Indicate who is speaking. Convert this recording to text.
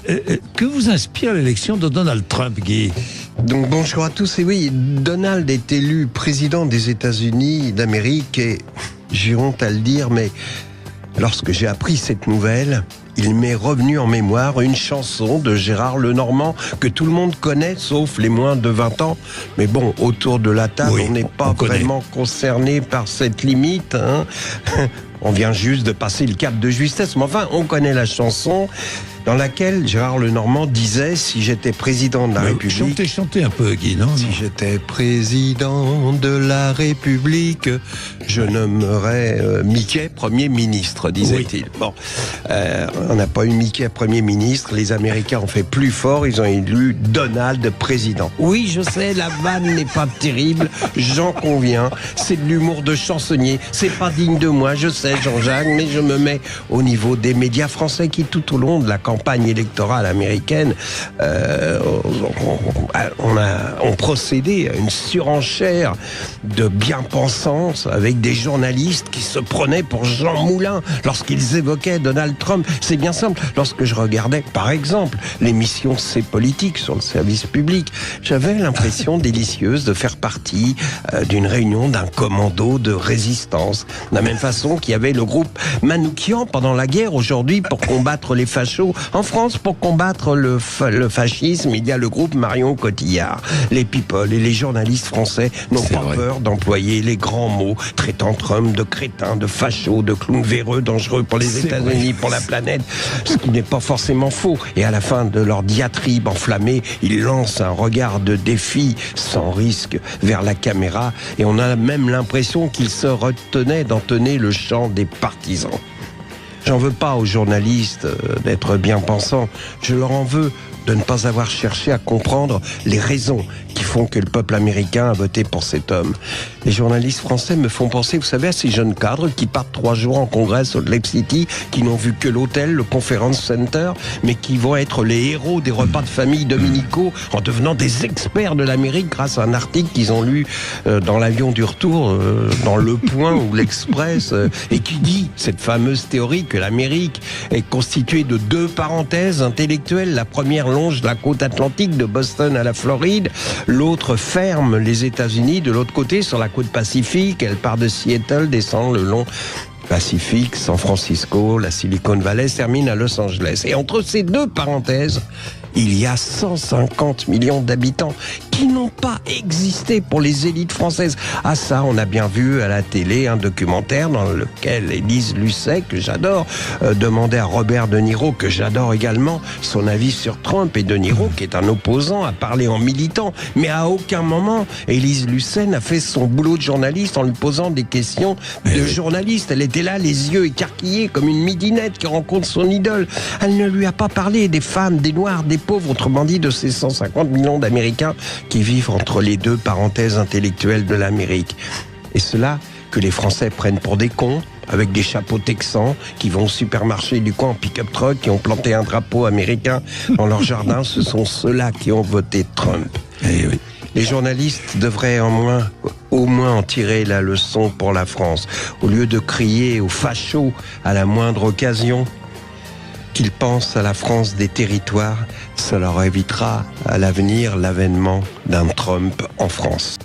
Speaker 1: Que vous inspire l'élection de Donald Trump, Guy?
Speaker 2: Donc bonjour à tous, et oui, Donald est élu président des États-Unis d'Amérique et j'ai honte à le dire, mais lorsque j'ai appris cette nouvelle, il m'est revenu en mémoire une chanson de Gérard Lenormand que tout le monde connaît, sauf les moins de 20 ans. Mais bon, autour de la table,
Speaker 1: Oui,
Speaker 2: on n'est pas vraiment concerné par cette limite, hein. On vient juste de passer le cap de justesse, mais enfin, on connaît la chanson dans laquelle Gérard Lenormand disait « Si j'étais président de la République... »
Speaker 1: Chantez un peu, Guy, non?
Speaker 2: Si j'étais président de la République, je nommerais Mickey Premier ministre, disait-il. Oui. Bon, on n'a pas eu Mickey Premier ministre, les Américains ont fait plus fort, ils ont élu Donald président. Oui, je sais, la vanne n'est pas terrible, j'en conviens, c'est de l'humour de chansonnier, c'est pas digne de moi, je sais Jean-Jacques, mais je me mets au niveau des médias français qui tout au long de la campagne électorale américaine ont procédé à une surenchère de bien-pensance avec des journalistes qui se prenaient pour Jean Moulin lorsqu'ils évoquaient Donald Trump. C'est bien simple. Lorsque je regardais, par exemple, l'émission C'est politique sur le service public, j'avais l'impression délicieuse de faire partie d'une réunion d'un commando de résistance. De la même façon qu'il y avait le groupe Manoukian pendant la guerre aujourd'hui pour combattre les fachos. En France, pour combattre le fascisme, il y a le groupe Marion Cotillard. Les people et les journalistes français n'ont pas peur d'employer les grands mots, traitant Trump de crétin, de facho, de clown véreux, dangereux pour les États-Unis, pour la planète, ce qui n'est pas forcément faux. Et à la fin de leur diatribe enflammée, ils lancent un regard de défi sans risque vers la caméra et on a même l'impression qu'ils se retenaient d'entonner le chant des partisans. J'en veux pas aux journalistes d'être bien pensants, je leur en veux de ne pas avoir cherché à comprendre les raisons qui font que le peuple américain a voté pour cet homme. Les journalistes français me font penser, vous savez, à ces jeunes cadres qui partent 3 jours en congrès au Salt Lake City, qui n'ont vu que l'hôtel, le Conference Center, mais qui vont être les héros des repas de famille dominicaux en devenant des experts de l'Amérique grâce à un article qu'ils ont lu dans l'avion du retour, dans Le Point ou l'Express, et qui dit cette fameuse théorie que l'Amérique est constituée de 2 parenthèses intellectuelles. La première longe la côte atlantique de Boston à la Floride, l'autre ferme les États-Unis de l'autre côté sur la côte pacifique. Elle part de Seattle, descend le long Pacifique, San Francisco, la Silicon Valley, se termine à Los Angeles. Et entre ces 2 parenthèses, il y a 150 millions d'habitants qui n'ont pas existé pour les élites françaises. À ça, on a bien vu à la télé un documentaire dans lequel Élise Lucet, que j'adore, demandait à Robert De Niro, que j'adore également, son avis sur Trump. Et De Niro, qui est un opposant, a parlé en militant. Mais à aucun moment, Élise Lucet n'a fait son boulot de journaliste en lui posant des questions de journaliste. Elle était là, les yeux écarquillés, comme une midinette qui rencontre son idole. Elle ne lui a pas parlé des femmes, des noirs, des pauvres, autrement dit de ces 150 millions d'Américains qui vivent entre les 2 parenthèses intellectuelles de l'Amérique. Et cela que les Français prennent pour des cons, avec des chapeaux texans, qui vont au supermarché du coin en pick-up truck, qui ont planté un drapeau américain dans leur jardin, ce sont ceux-là qui ont voté Trump. Et oui. Les journalistes devraient au moins en tirer la leçon pour la France. Au lieu de crier aux fachos à la moindre occasion, qu'ils pensent à la France des territoires, ça leur évitera à l'avenir l'avènement d'un Trump en France.